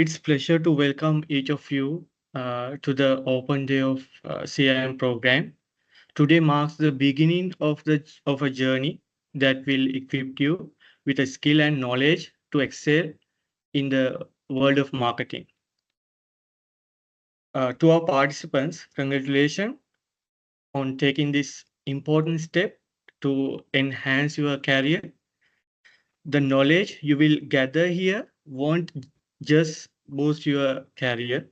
It's pleasure to welcome each of you to the open day of CIM program. Today marks the beginning of a journey that will equip you with a skill and knowledge to excel in the world of marketing. To our participants, congratulations on taking this important step to enhance your career. The knowledge you will gather here won't just boost your career,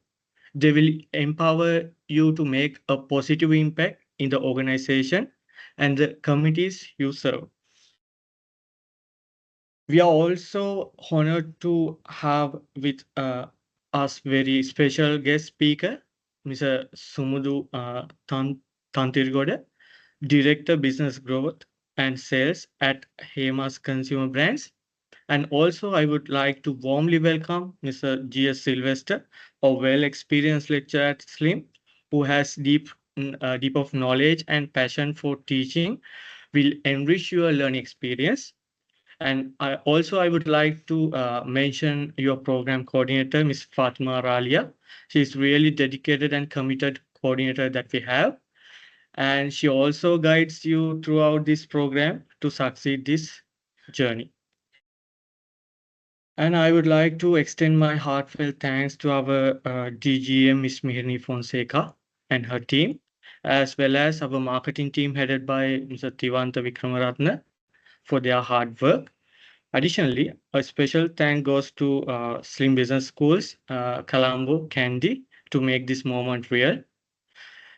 they will empower you to make a positive impact in the organization and the communities you serve. We are also honored to have with us very special guest speaker, Mr. Sumudu Thanthirigoda, Director Business Growth and Sales at Hema's Consumer Brands. And also, I would like to warmly welcome Mr. G.S. Sylvester, a well-experienced lecturer at SLIM, who has deep of knowledge and passion for teaching, will enrich your learning experience. And I would like to mention your program coordinator, Ms. Fatima Ralia. She's really dedicated and committed coordinator that we have. And she also guides you throughout this program to succeed this journey. And I would like to extend my heartfelt thanks to our DGM, Ms. Mihirni Fonseca and her team, as well as our marketing team headed by Mr. Tivanta Vikramaratne for their hard work. Additionally, a special thank goes to Slim Business Schools, Colombo, Kandy, to make this moment real.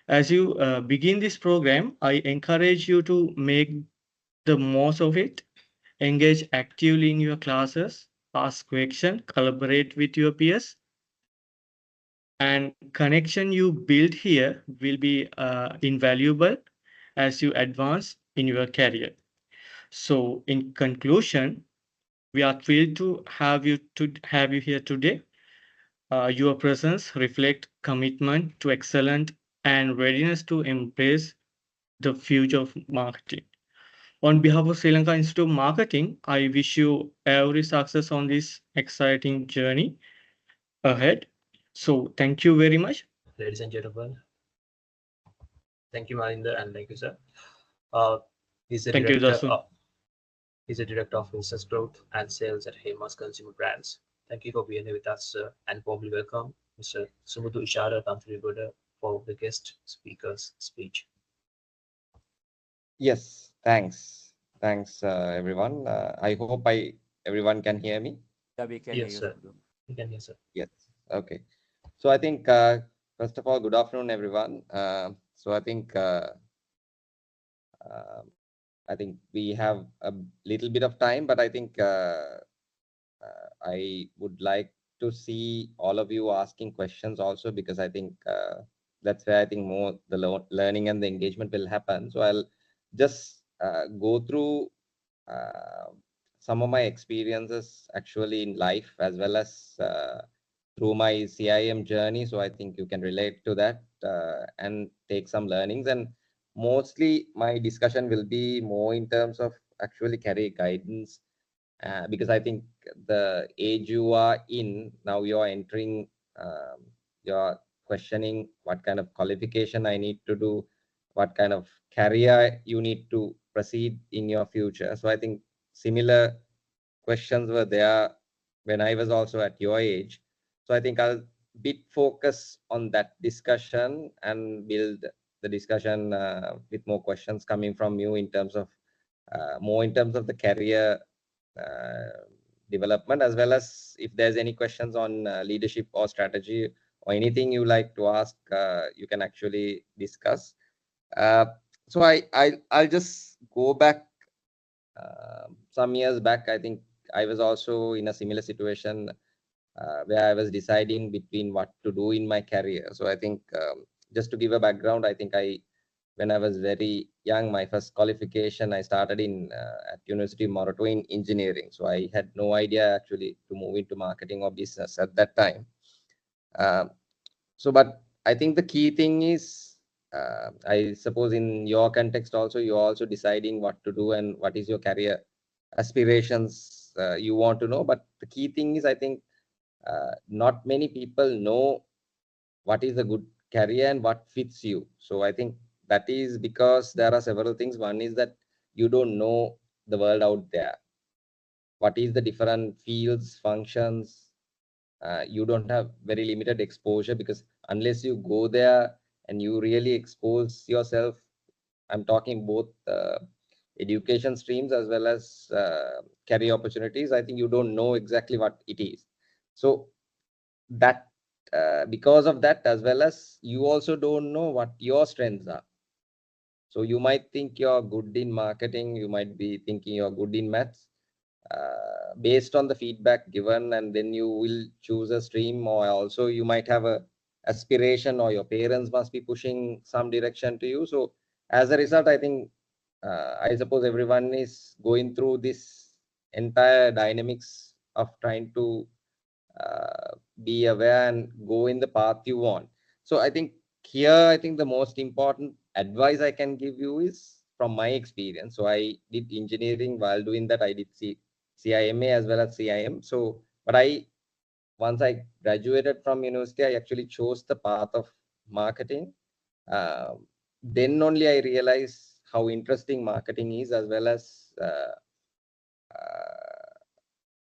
As you begin this program, I encourage you to make the most of it. Engage actively in your classes, ask questions, collaborate with your peers, and connection you build here will be invaluable as you advance in your career. So, in conclusion, we are thrilled to have you here today. Your presence reflects commitment to excellence and readiness to embrace the future of marketing. On behalf of Sri Lanka Institute of Marketing, I wish you every success on this exciting journey ahead. So, thank you very much. Ladies and gentlemen, thank you, Marinder, and thank you, sir. He's the Thank you, director. Dasun. He's the director of business growth and sales at Hema's Consumer Brands. Thank you for being here with us, sir, and warmly welcome Mr. Sumudu Ishara Thanthirigoda for the guest speaker's speech. Yes, thanks. Thanks, everyone. I hope everyone can hear me. Yeah, we can Yes, hear sir. you. You can hear, sir. Yes. Okay. So I think, first of all, good afternoon, everyone. So I think we have a little bit of time, but I think I would like to see all of you asking questions also, because I think that's where I think more the learning and the engagement will happen. So I'll just go through some of my experiences actually in life, as well as through my CIM journey. So I think you can relate to that and take some learnings. And mostly my discussion will be more in terms of actually career guidance, because I think the age you are in now, you're entering, you're questioning what kind of qualification I need to do, what kind of career you need to proceed in your future. So I think similar questions were there when I was also at your age. So I think I'll bit focus on that discussion and build the discussion with more questions coming from you in terms of more in terms of the career development, as well as if there's any questions on leadership or strategy or anything you like to ask, you can actually discuss. So I'll just go back some years back. I think I was also in a similar situation where I was deciding between what to do in my career. So I think just to give a background, I think when I was very young, my first qualification I started in at University of Morato in engineering. So I had no idea actually to move into marketing or business at that time. But I think the key thing is, I suppose in your context also, you're also deciding what to do and what is your career aspirations you want to know. But the key thing is, I think not many people know what is a good career and what fits you. So I think that is because there are several things. One is that you don't know the world out there. What is the different fields, functions? You don't have very limited exposure, because unless you go there and you really expose yourself, I'm talking both education streams as well as career opportunities, I think you don't know exactly what it is. So that because of that, as well as you also don't know what your strengths are. So you might think you're good in marketing, you might be thinking you're good in maths, based on the feedback given, and then you will choose a stream. Or also you might have a aspiration, or your parents must be pushing some direction to you. So as a result, I think I suppose everyone is going through this entire dynamics of trying to be aware and go in the path you want. So I think here, I think the most important advice I can give you is from my experience. So I did engineering. While doing that, I did CIMA as well as CIM. So, but once I graduated from university, I actually chose the path of marketing. Then only I realized how interesting marketing is, as well as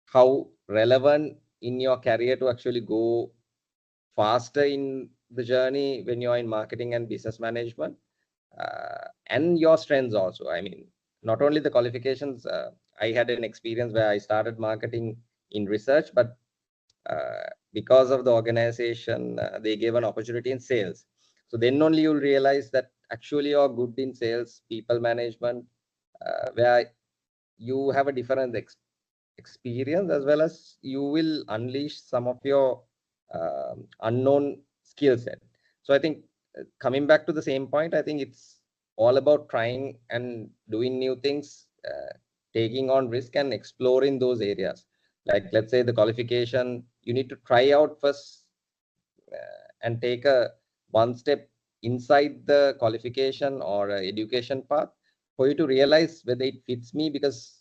how relevant in your career to actually go faster in the journey when you're in marketing and business management, and your strengths also. I mean, not only the qualifications. I had an experience where I started marketing in research, but because of the organization, they gave an opportunity in sales. So then only you'll realize that actually you're good in sales, people management, where you have a different experience, as well as you will unleash some of your unknown skill set. So I think coming back to the same point, I think it's all about trying and doing new things, taking on risk and exploring those areas. Like, let's say the qualification, you need to try out first, and take a one step inside the qualification or education path for you to realize whether it fits me. Because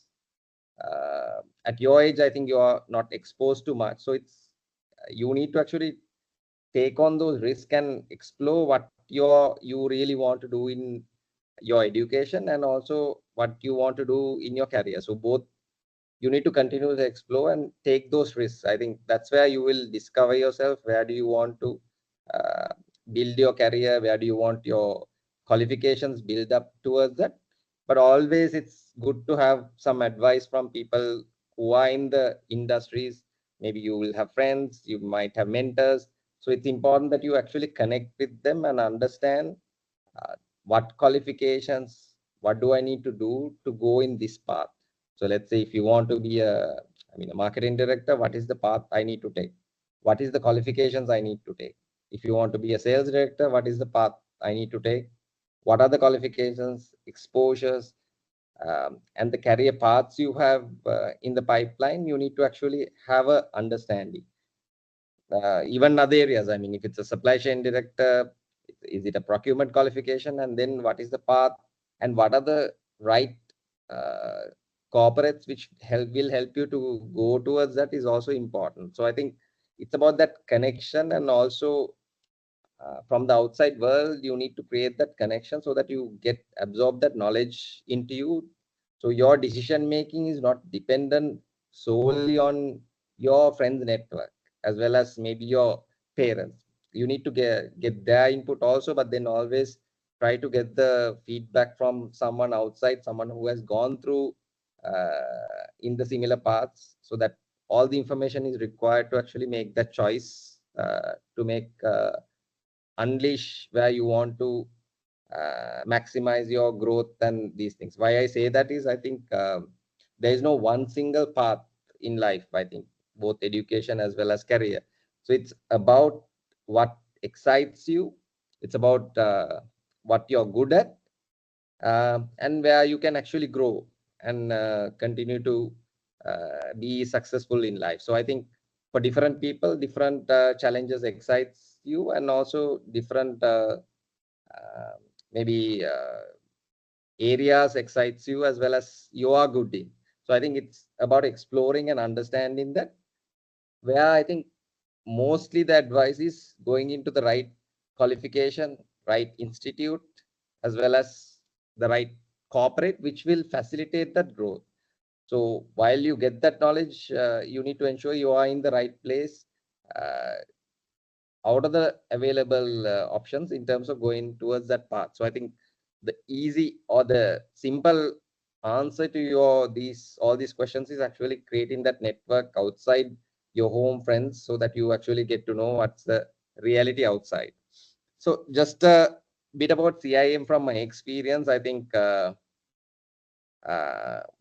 at your age, I think you are not exposed to much. So it's you need to actually take on those risks and explore what you really want to do in your education, and also what you want to do in your career. So both you need to continue to explore and take those risks. I think that's where you will discover yourself. Where do you want to uh, build your career? Where do you want your qualifications build up towards that? But always it's good to have some advice from people who are in the industries. Maybe you will have friends, you might have mentors. So it's important that you actually connect with them and understand uh, what qualifications, what do I need to do to go in this path. So let's say if you want to be a marketing director, what is the path I need to take? What is the qualifications I need to take? If you want to be a sales director, what is the path I need to take? What are the qualifications, exposures, and the career paths you have in the pipeline? You need to actually have a understanding. Even other areas. I mean, if it's a supply chain director, is it a procurement qualification? And then what is the path, and what are the right uh, corporates which will help you to go towards that is also important. So I think it's about that connection, and also from the outside world, you need to create that connection so that you get absorb that knowledge into you. So your decision making is not dependent solely on your friends network, as well as maybe your parents. You need to get their input also, but then always try to get the feedback from someone outside, someone who has gone through in the similar paths, so that all the information is required to actually make that choice, to make unleash where you want to maximize your growth and these things. Why I say that is, I think there is no one single path in life. I think both education as well as career. So it's about what excites you. It's about what you're good at, and where you can actually grow and continue to be successful in life. So I think for different people, different challenges excites you, and also different uh, maybe areas excites you, as well as you are good in. So I think it's about exploring and understanding that, where I think mostly the advice is going into the right qualification, right institute, as well as the right corporate, which will facilitate that growth. So while you get that knowledge, you need to ensure you are in the right place out of the available options in terms of going towards that path. So I think the easy or the simple answer to all these questions is actually creating that network outside your home friends, so that you actually get to know what's the reality outside. So just a bit about CIM from my experience. I think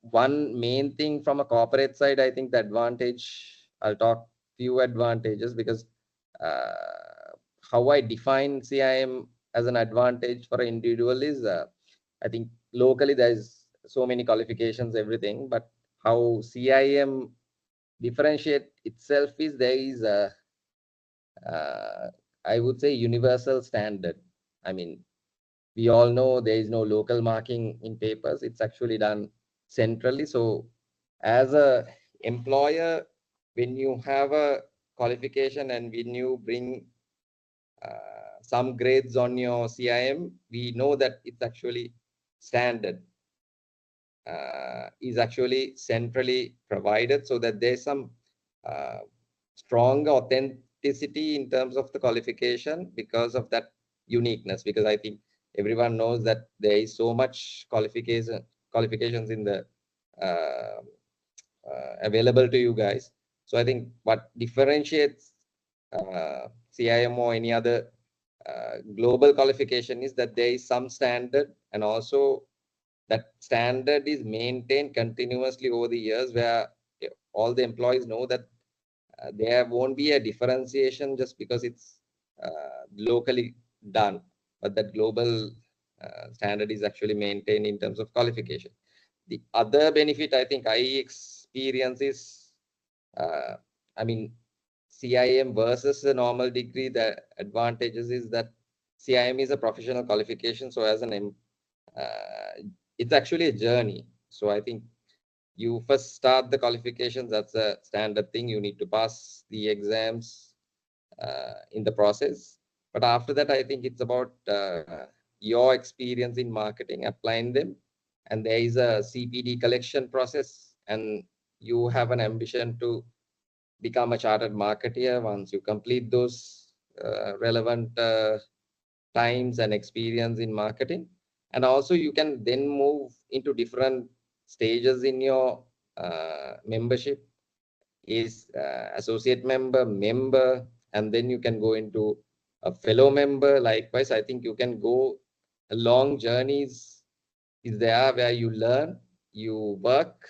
one main thing from a corporate side, I think the advantage, I'll talk few advantages, because how I define CIM as an advantage for an individual is, I think locally there's so many qualifications, everything, but how CIM differentiate itself is there is a, I would say, universal standard. I mean, we all know there is no local marking in papers. It's actually done centrally. So as a employer, when you have a qualification and when you bring some grades on your CIM, we know that it's actually standard, is actually centrally provided, so that there's some strong authenticity in terms of the qualification because of that uniqueness. Because I think everyone knows that there is so much qualifications in the available to you guys. So I think what differentiates CIM or any other global qualification is that there is some standard, and also that standard is maintained continuously over the years, where all the employees know that there won't be a differentiation just because it's locally done, but that global standard is actually maintained in terms of qualification. The other benefit I think I experience is, I mean, CIM versus a normal degree, the advantages is that CIM is a professional qualification. So as it's actually a journey. So I think you first start the qualifications. That's a standard thing. You need to pass the exams in the process. But after that, I think it's about your experience in marketing, applying them. And there is a CPD collection process, and you have an ambition to become a chartered marketeer once you complete those relevant times and experience in marketing. And also you can then move into different stages in your membership, is associate member, and then you can go into a fellow member. Likewise, I think you can go long journeys is there, where you learn, you work,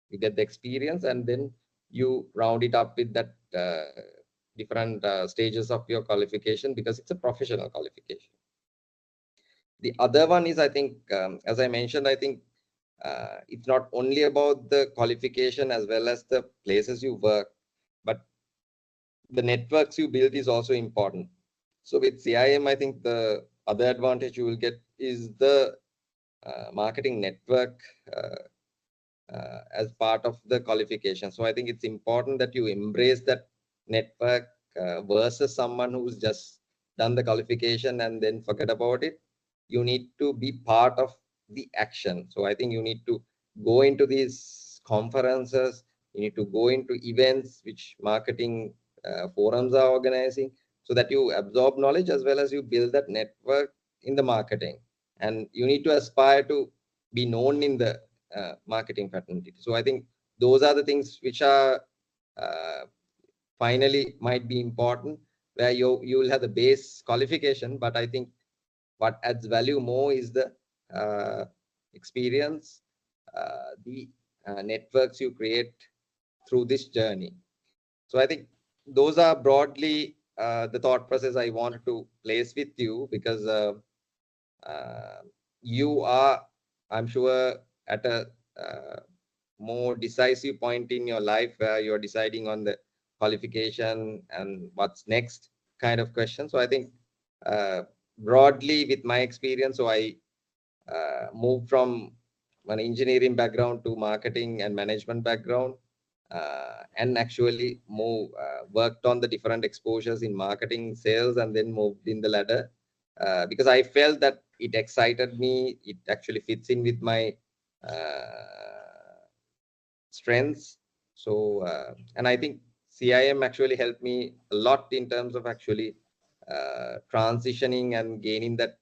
you get the experience, and then you round it up with that different stages of your qualification, because it's a professional qualification. The other one is, I think, as I mentioned, I think it's not only about the qualification as well as the places you work, but the networks you build is also important. So with CIM, I think the other advantage you will get is the marketing network as part of the qualification. So I think it's important that you embrace that network versus someone who's just done the qualification and then forget about it. You need to be part of the action. So I think you need to go into these conferences, you need to go into events which marketing forums are organizing, so that you absorb knowledge as well as you build that network in the marketing. And you need to aspire to be known in the marketing fraternity. So I think those are the things which are finally might be important, where you will have the base qualification, but I think what adds value more is the experience, the networks you create through this journey. So I think those are broadly the thought process I wanted to place with you, because you are, I'm sure, at a more decisive point in your life, where you're deciding on the qualification and what's next kind of question. So I think broadly with my experience, so I moved from an engineering background to marketing and management background. and actually worked on the different exposures in marketing, sales, and then moved in the ladder because I felt that it excited me. It actually fits in with my strengths. So, and I think CIM actually helped me a lot in terms of actually transitioning and gaining that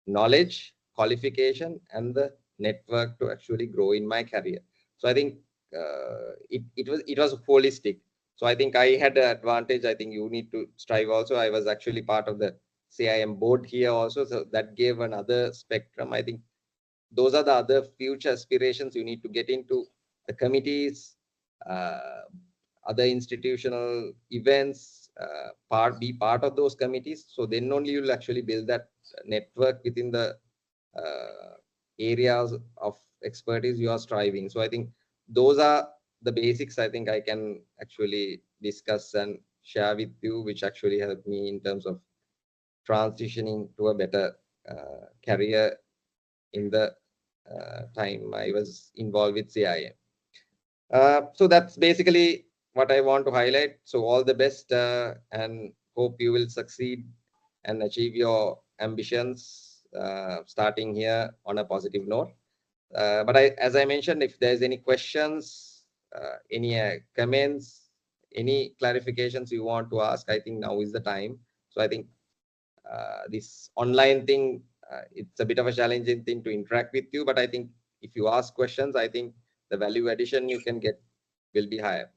knowledge, qualification, and the network to actually grow in my career. So I think it was holistic. So I think I had an advantage. I think you need to strive also. I was actually part of the CIM board here also, so that gave another spectrum. I think those are the other future aspirations. You need to get into the committees, other institutional events, be part of those committees. So then only you'll actually build that network within the areas of expertise you are striving. So I think those are the basics I think I can actually discuss and share with you, which actually helped me in terms of transitioning to a better career in the time I was involved with CIM. So that's basically what I want to highlight. So all the best and hope you will succeed and achieve your ambitions starting here on a positive note. But as I mentioned, if there's any questions, any comments, any clarifications you want to ask, I think now is the time. So I think this online thing, it's a bit of a challenging thing to interact with you, but I think if you ask questions, I think the value addition you can get will be higher.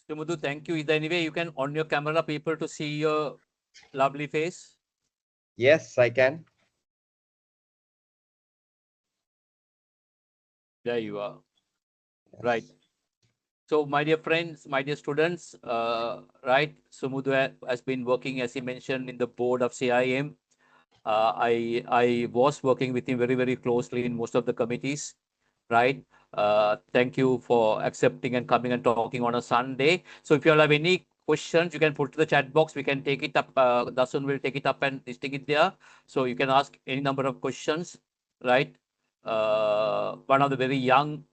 Sumudu, thank you. Is there any way you can on your camera people to see your lovely face? Yes, I can. There you are. Yes. Right. So, my dear friends, my dear students, right, Sumudu has been working, as he mentioned, in the board of CIM. I was working with him very, very closely in most of the committees, right? Thank you for accepting and coming and talking on a Sunday. So if you all have any questions, you can put to the chat box. We can take it up. Dasun will take it up and stick it there. So you can ask any number of questions, right? One of the very young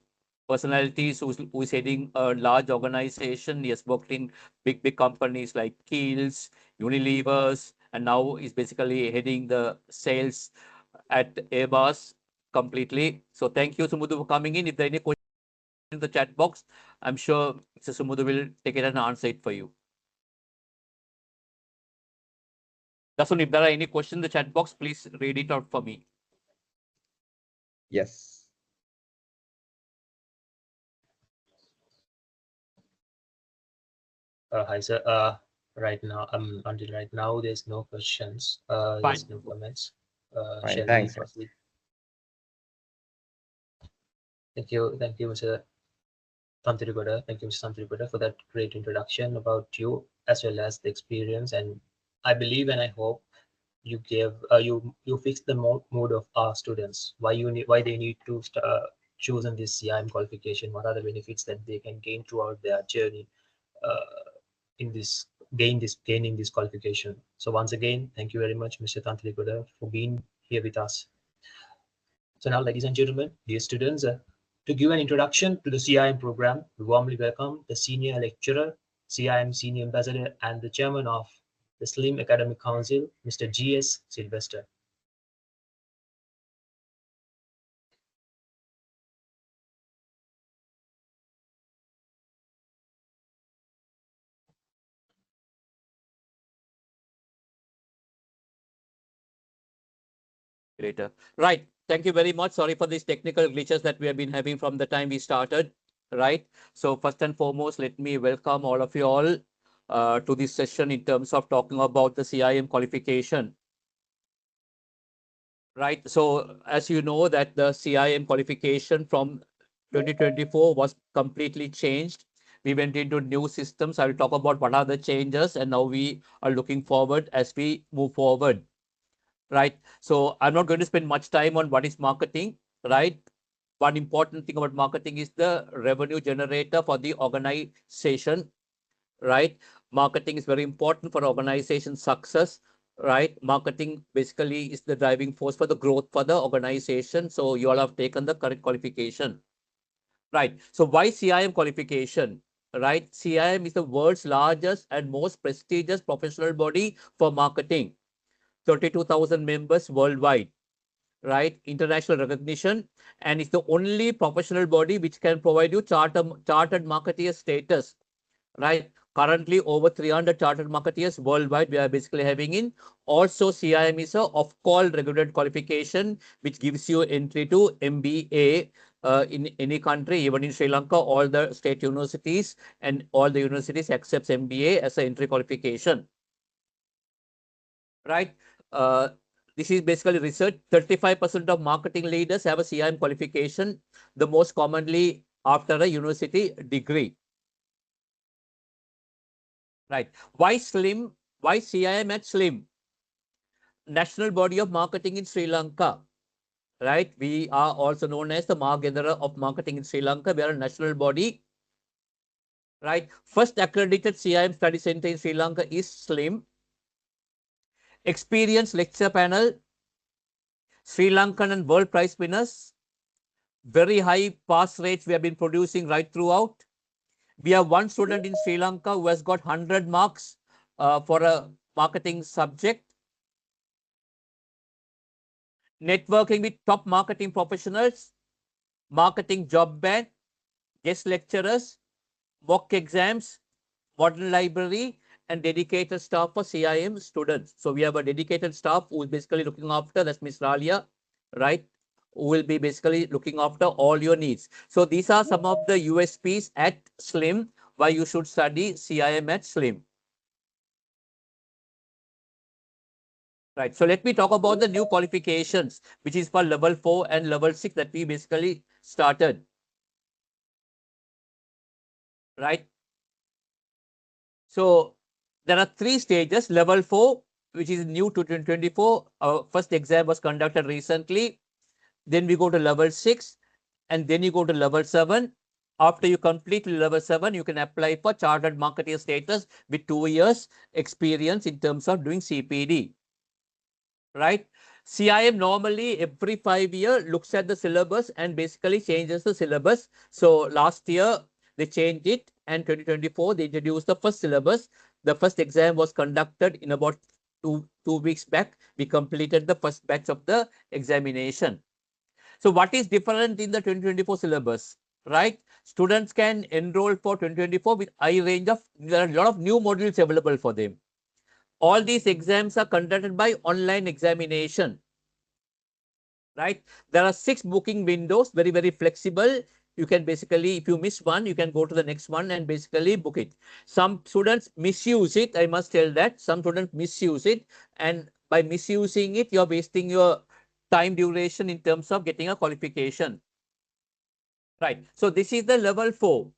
personalities who is heading a large organization. He has worked in big companies like Keels, Unilevers, and now is basically heading the sales at Airbus completely. So thank you, Sumudu, for coming in. If there are any questions in the chat box, I'm sure Mr. Sumudu will take it and answer it for you. Dasun, if there are any questions in the chat box, please read it out for me. Yes. Hi, sir. Right now, until right now, there's no questions. There's no comments. Fine, thanks. Thank you, Mr. Thanthirigoda. Thank you, Mr. Thanthirigoda, for that great introduction about you as well as the experience. And I believe and I hope you gave you fixed the mood of our students. Why they need to choose in this CIM qualification. What are the benefits that they can gain throughout their journey in this gaining this qualification. So once again, thank you very much, Mr. Thanthirigoda, for being here with us. So now, ladies and gentlemen, dear students, to give an introduction to the CIM program, we warmly welcome the senior lecturer, CIM senior ambassador, and the chairman of the SLIM Academic Council, Mr. G.S. Sylvester. Later. Right. Thank you very much. Sorry for these technical glitches that we have been having from the time we started. Right. So first and foremost, let me welcome all of you all to this session in terms of talking about the CIM qualification. Right. So as you know that the CIM qualification from 2024 was completely changed. We went into new systems. I will talk about what are the changes and now we are looking forward as we move forward. Right. So I'm not going to spend much time on what is marketing, right? One important thing about marketing is the revenue generator for the organization, right? Marketing is very important for organization success, right? Marketing basically is the driving force for the growth for the organization. So you all have taken the correct qualification. Right. So why CIM qualification? Right. CIM is the world's largest and most prestigious professional body for marketing. 32,000 members worldwide. Right. International recognition. And it's the only professional body which can provide you chartered marketeer status. Right. Currently, over 300 chartered marketeers worldwide we are basically having in. Also, CIM is a of-call regulated qualification which gives you entry to MBA in any country, even in Sri Lanka. All the state universities and all the universities accepts MBA as an entry qualification. Right. This is basically research. 35% of marketing leaders have a CIM qualification, the most commonly after a university degree. Right. Why SLIM? Why CIM at SLIM? National Body of Marketing in Sri Lanka. Right. We are also known as the Margathera of Marketing in Sri Lanka. We are a national body. Right. First accredited CIM study center in Sri Lanka is SLIM. Experienced lecture panel. Sri Lankan and world prize winners. Very high pass rates we have been producing right throughout. We have one student in Sri Lanka who has got 100 marks for a marketing subject. Networking with top marketing professionals, marketing job bank, guest lecturers, mock exams, modern library, and dedicated staff for CIM students. So we have a dedicated staff who is basically looking after, that's Miss Ralia, right? Who will be basically looking after all your needs. So these are some of the USPs at SLIM, why you should study CIM at SLIM. Right. So let me talk about the new qualifications, which is for level 4 and level 6 that we basically started. Right. So there are 3 stages. Level 4, which is new to 2024. Our first exam was conducted recently. Then we go to level 6 and then you go to level 7. After you complete level 7, you can apply for chartered marketer status with 2 years experience in terms of doing CPD. Right. CIM normally every 5 years looks at the syllabus and basically changes the syllabus. So last year they changed it and 2024 they introduced the first syllabus. The first exam was conducted in about two weeks back. We completed the first batch of the examination. So what is different in the 2024 syllabus? Right? Students can enroll for 2024 with high range of, there are a lot of new modules available for them. All these exams are conducted by online examination. Right? There are 6 booking windows, very, very flexible. You can basically, if you miss one, you can go to the next one and basically book it. Some students misuse it. I must tell that some students misuse it. And by misusing it, you're wasting your time duration in terms of getting a qualification. Right. So this is the level 4.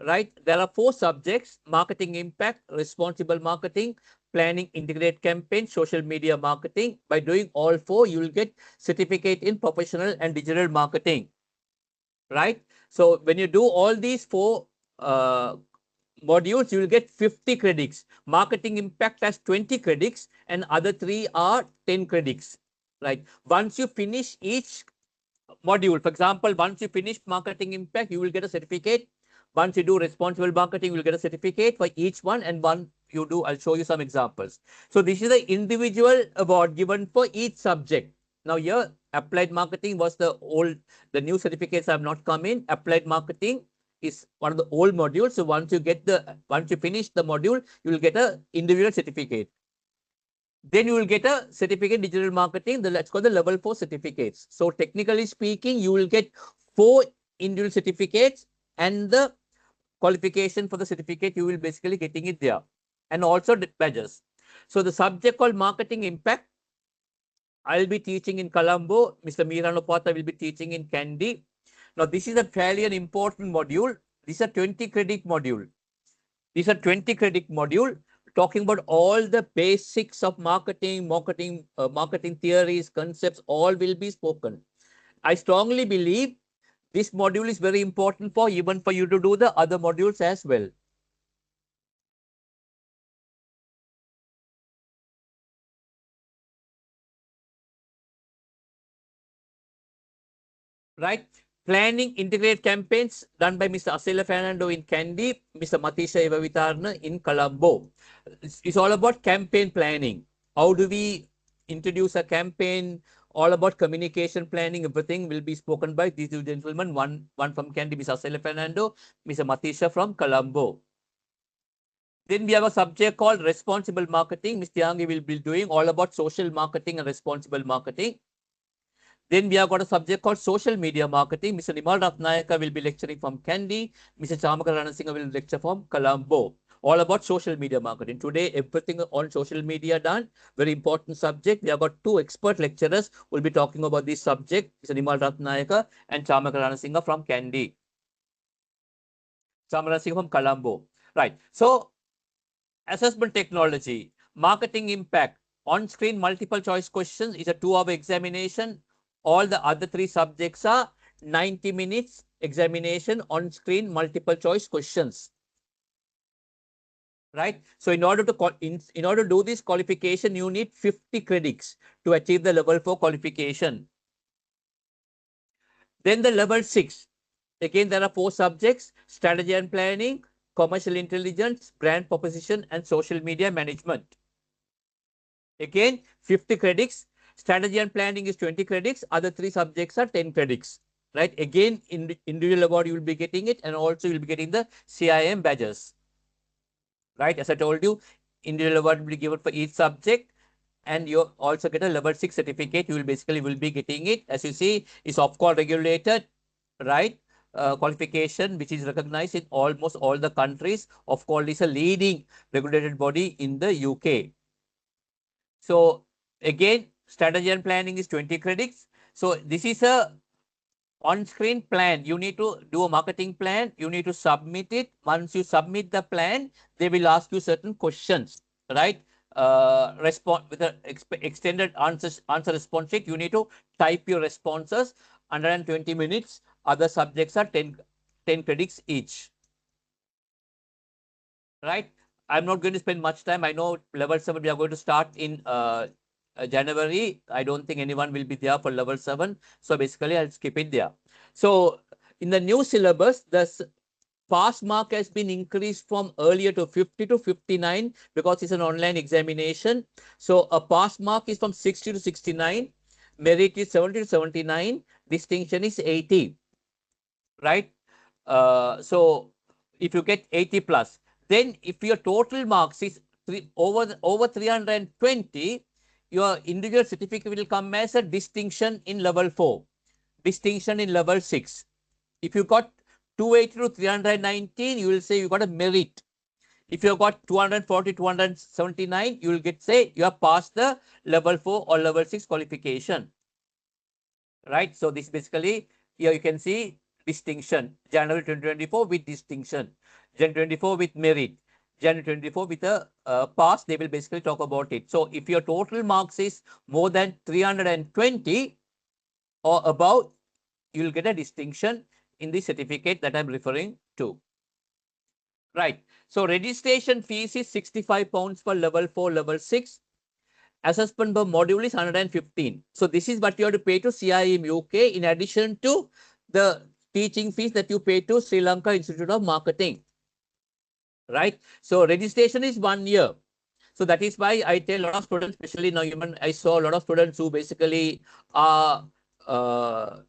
Right. There are 4 subjects: marketing impact, responsible marketing, planning integrate campaign, social media marketing. By doing all 4, you will get certificate in professional and digital marketing. Right. So when you do all these 4 modules, you will get 50 credits. Marketing impact has 20 credits and other 3 are 10 credits. Right. Once you finish each module, for example, once you finish marketing impact, you will get a certificate. Once you do responsible marketing, you will get a certificate for each one, and one you do, I'll show you some examples. So this is the individual award given for each subject. Now here, applied marketing was the new certificates have not come in. Applied marketing is one of the old modules. So once you finish the module, you will get a individual certificate. Then you will get a certificate in digital marketing. That's called the level 4 certificates. So technically speaking, you will get 4 individual certificates and the qualification for the certificate, you will basically getting it there. And also the badges. So the subject called marketing impact, I'll be teaching in Colombo. Mr. Miranopata will be teaching in Kandy. Now this is a fairly an important module. This is a 20 credit module. These are 20 credit module talking about all the basics of marketing theories, concepts, all will be spoken. I strongly believe this module is very important for even for you to do the other modules as well. Right? Planning integrated campaigns done by Mr. Asela Fernando in Kandy, Mr. Matisha Evavitarna in Colombo. It's all about campaign planning. How do we introduce a campaign? All about communication planning, everything will be spoken by these two gentlemen. One from Kandy, Mr. Asela Fernando, Mr. Matisha from Colombo. Then we have a subject called responsible marketing. Mr. Yangi will be doing all about social marketing and responsible marketing. Then we have got a subject called social media marketing. Mr. Nimal Ratnayaka will be lecturing from Kandy. Mr. Chamakar Ranasinghe will lecture from Colombo. All about social media marketing. Today, everything on social media done. Very important subject. We have got two expert lecturers who will be talking about this subject. Mr. Nimal Ratnayaka and Chamakar Ranasinghe from Kandy. Chamakar Ranasinghe from Colombo. Right. So, assessment technology, marketing impact, on-screen multiple choice questions is a 2-hour examination. All the other 3 subjects are 90 minutes examination on-screen multiple choice questions. Right. So in order to do this qualification, you need 50 credits to achieve the level 4 qualification. Then the level 6. Again, there are 4 subjects: strategy and planning, commercial intelligence, brand proposition, and social media management. Again, 50 credits. Strategy and planning is 20 credits. Other 3 subjects are 10 credits. Right. Again, in individual award, you will be getting it, and also you will be getting the CIM badges. Right. As I told you, individual award will be given for each subject, and you also get a level 6 certificate. You will basically be getting it. As you see, it's Ofqual regulated, right? Qualification, which is recognized in almost all the countries. Ofqual is a leading regulated body in the UK. So again, strategy and planning is 20 credits. So this is a on-screen plan. You need to do a marketing plan. You need to submit it. Once you submit the plan, they will ask you certain questions, right? Respond with an extended answer response sheet. You need to type your responses. 120 minutes. Other subjects are 10 credits each. Right? I'm not going to spend much time. I know level 7 we are going to start in January. I don't think anyone will be there for level 7. So basically, I'll skip it there. So in the new syllabus, the pass mark has been increased from earlier to 50 to 59 because it's an online examination. So a pass mark is from 60 to 69. Merit is 70 to 79. Distinction is 80. Right? So if you get 80 plus, then if your total marks is over 320, your individual certificate will come as a distinction in level 4, distinction in level 6. If you got 280 to 319, you will say you got a merit. If you got 240, 279, you will say you have passed the level 4 or level 6 qualification. Right? So this basically, here you can see distinction, January 2024 with distinction, January 24 with merit, January 24 with a pass. They will basically talk about it. So if your total marks is more than 320 or above, you will get a distinction in the certificate that I'm referring to. Right. So registration fees is £65 for level 4, level 6. Assessment per module is 115. So this is what you have to pay to CIM UK in addition to the teaching fees that you pay to Sri Lanka Institute of Marketing. Right. So registration is 1 year. So that is why I tell a lot of students, especially now, even I saw a lot of students who basically are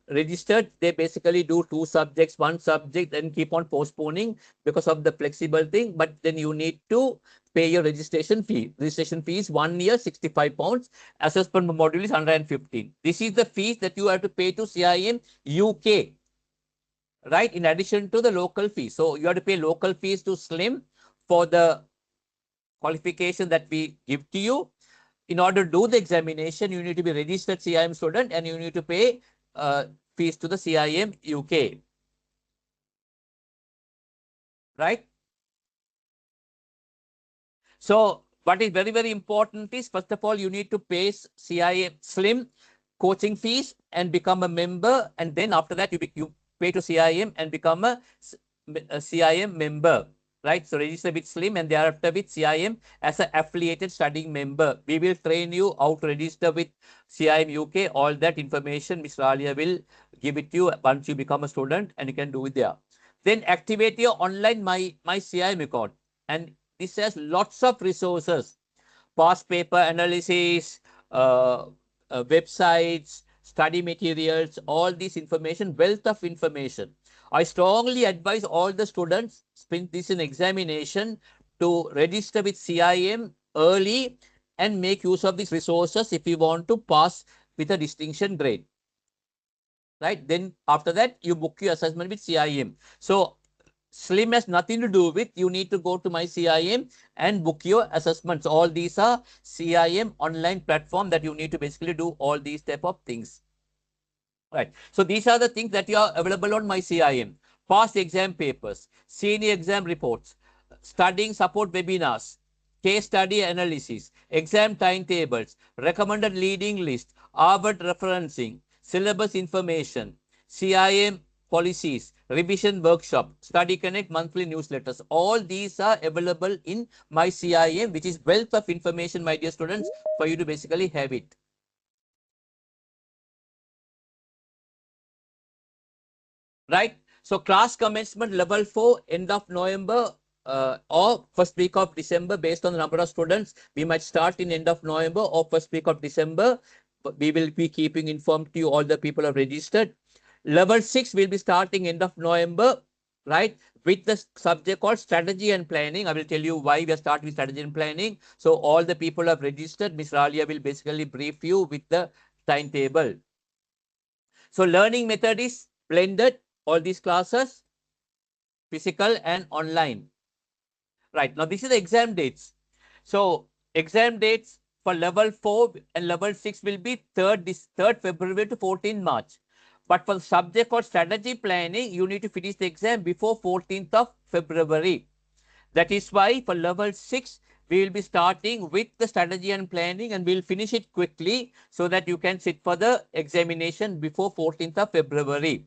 registered. They basically do 2 subjects, 1 subject, and keep on postponing because of the flexible thing. But then you need to pay your registration fee. Registration fee is 1 year, £65. Assessment module is 115. This is the fees that you have to pay to CIM UK. Right, in addition to the local fees. So you have to pay local fees to SLIM for the qualification that we give to you. In order to do the examination, you need to be registered CIM student and you need to pay fees to the CIM UK. Right? So what is very, very important is, first of all, you need to pay CIM SLIM coaching fees and become a member. And then after that, you pay to CIM and become a CIM member. Right? So register with SLIM and thereafter with CIM as an affiliated studying member. We will train you how to register with CIM UK. All that information Mr. Alia will give it to you once you become a student, and you can do it there. Then activate your online my CIM account, and this has lots of resources: past paper analysis, uh, websites, study materials, all this information, wealth of information. I strongly advise all the students spend this in examination to register with CIM early and make use of these resources if you want to pass with a distinction grade. Right? Then after that, you book your assessment with CIM. So SLIM has nothing to do with, you need to go to my CIM and book your assessments. All these are CIM online platform that you need to basically do all these type of things. Right. So these are the things that are available on my CIM. Past exam papers, senior exam reports, studying support webinars, case study analysis, exam timetables, recommended leading list, Harvard referencing, syllabus information, CIM policies, revision workshop, study connect monthly newsletters. All these are available in my CIM, which is wealth of information, my dear students, for you to basically have it. Right? So class commencement level 4, end of November or first week of December, based on the number of students. We might start in end of November or first week of December. But we will be keeping informed to you, all the people have registered. Level 6 will be starting end of November, right? With the subject called strategy and planning. I will tell you why we are starting with strategy and planning. So all the people have registered. Ms. Ralia will basically brief you with the timetable. So learning method is blended, all these classes, physical and online. Right, now this is the exam dates. So exam dates for level 4 and level 6 will be 3rd February to 14th March. But for the subject called strategy planning, you need to finish the exam before 14th of February. That is why for level 6, we will be starting with the strategy and planning, and we'll finish it quickly so that you can sit for the examination before 14th of February.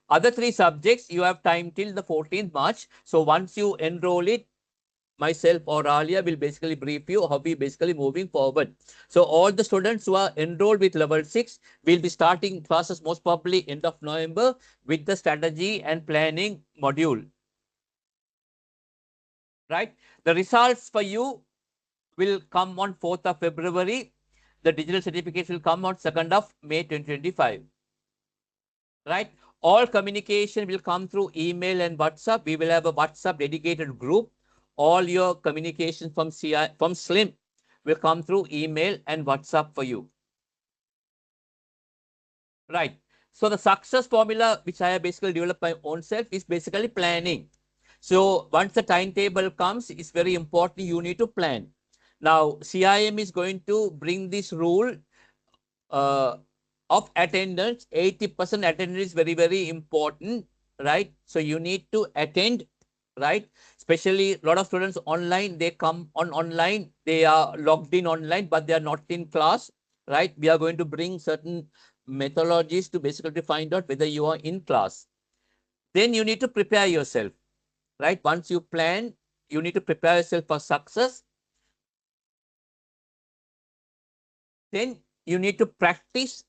Other 3 subjects, you have time till the 14th March. So once you enroll it, myself or Alia will basically brief you how we basically moving forward. So all the students who are enrolled with level 6 will be starting classes most probably end of November with the strategy and planning module. Right? The results for you will come on 4th of February. The digital certificates will come on 2nd of May 2025. Right? All communication will come through email and WhatsApp. We will have a WhatsApp dedicated group. All your communication from SLIM will come through email and WhatsApp for you. Right. So the success formula, which I have basically developed my own self, is basically planning. So once the timetable comes, it's very important you need to plan. Now, CIM is going to bring this rule of attendance. 80% attendance is very, very important, right? So you need to attend, right? Especially a lot of students online, they come on online, they are logged in online, but they are not in class, right? We are going to bring certain methodologies to basically find out whether you are in class. Then you need to prepare yourself, right? Once you plan, you need to prepare yourself for success. Then you need to practice.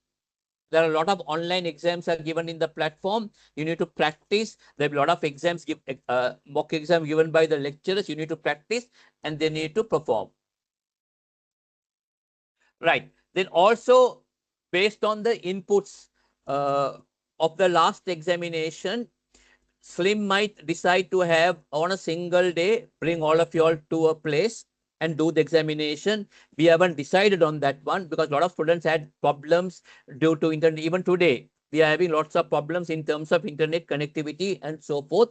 There are a lot of online exams are given in the platform. You need to practice. There are a lot of exams, mock exam given by the lecturers. You need to practice and they need to perform. Right. Then also based on the inputs of the last examination, SLIM might decide to have on a single day, bring all of you all to a place and do the examination. We haven't decided on that one because a lot of students had problems due to internet. Even today, we are having lots of problems in terms of internet connectivity and so forth.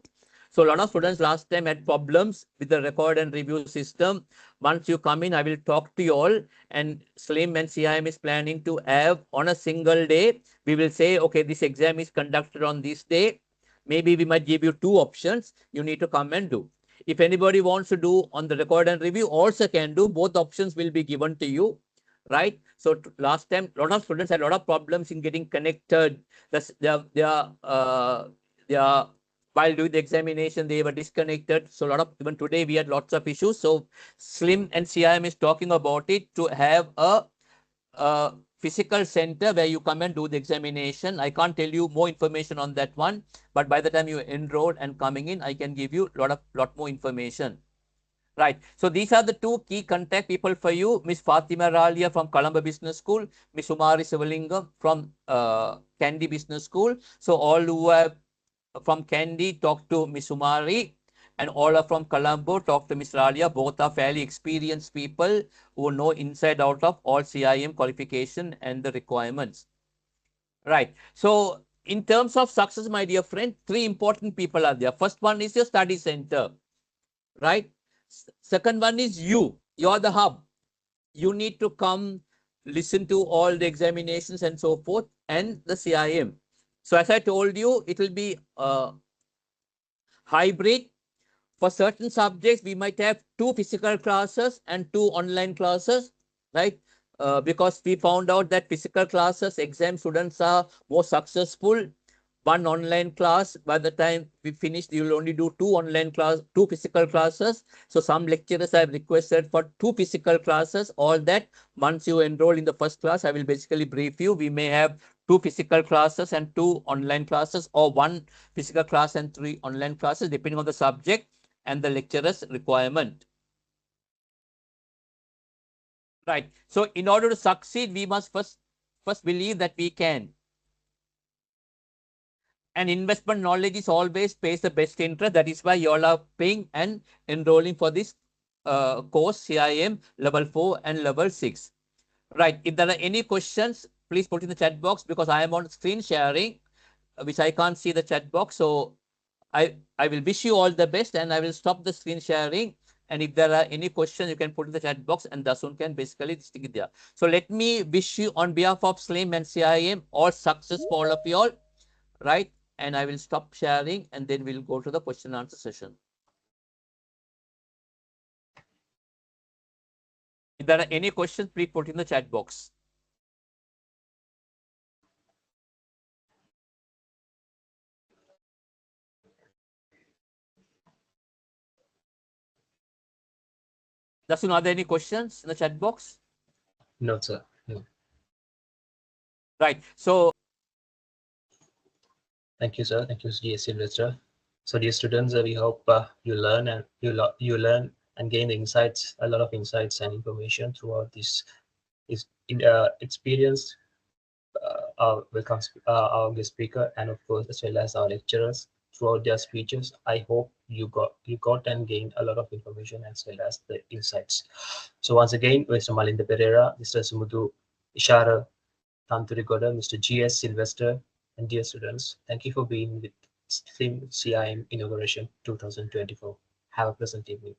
So a lot of students last time had problems with the record and review system. Once you come in, I will talk to you all, and SLIM and CIM is planning to have on a single day. We will say, okay, this exam is conducted on this day. Maybe we might give you 2 options. You need to come and do. If anybody wants to do on the record and review, also can do. Both options will be given to you, right? So last time, a lot of students had a lot of problems in getting connected. While doing the examination, they were disconnected. So a lot of, even today, we had lots of issues. So SLIM and CIM is talking about it to have a physical center where you come and do the examination. I can't tell you more information on that one, but by the time you enroll and coming in, I can give you lot more information. Right. So these are the two key contact people for you. Miss Fatima Ralia from Colombo Business School, Miss Umari Sivalingam from Kandy Business School. So all who have from Kandy talk to Miss Umari, and all are from Colombo talk to Miss Ralia. Both are fairly experienced people who know inside out of all CIM qualification and the requirements. Right. So in terms of success, my dear friend, three important people are there. First one is your study center, right? Second one is you. You're the hub. You need to come, listen to all the examinations and so forth, and the CIM. So as I told you, it will be hybrid. For certain subjects, we might have 2 physical classes and 2 online classes, right? Because we found out that physical classes, exam students are more successful. One online class, by the time we finish, you will only do 2 physical classes. So some lecturers have requested for 2 physical classes. All that, once you enroll in the first class, I will basically brief you. We may have 2 physical classes and 2 online classes, or 1 physical class and 3 online classes, depending on the subject and the lecturer's requirement. Right. So in order to succeed, we must first believe that we can. And investment knowledge is always pays the best interest. That is why you all are paying and enrolling for this course, CIM level 4 and level 6. Right. If there are any questions, please put in the chat box, because I am on screen sharing, which I can't see the chat box. So I will wish you all the best, and I will stop the screen sharing. And if there are any questions, you can put in the chat box, and Dasun can basically stick it there. So let me wish you on behalf of SLIM and CIM all success for all of you all, right? And I will stop sharing, and then we'll go to the question and answer session. If there are any questions, please put in the chat box. Dasun, are there any questions in the chat box? No, sir. No. Right. So Thank you, sir. Thank you, dear Sylvester. So, dear students, we hope you learn and you learn and gain the insights, a lot of insights and information throughout this experience. Our guest speaker, and of course, as well as our lecturers throughout their speeches. I hope you got and gained a lot of information as well as the insights. So once again, Mr. Malinda Pereira, Mr. Sumudu Ishara Thanthirigoda, Mr. G.S. Sylvester, and dear students, thank you for being with CIM Inauguration 2024. Have a pleasant evening.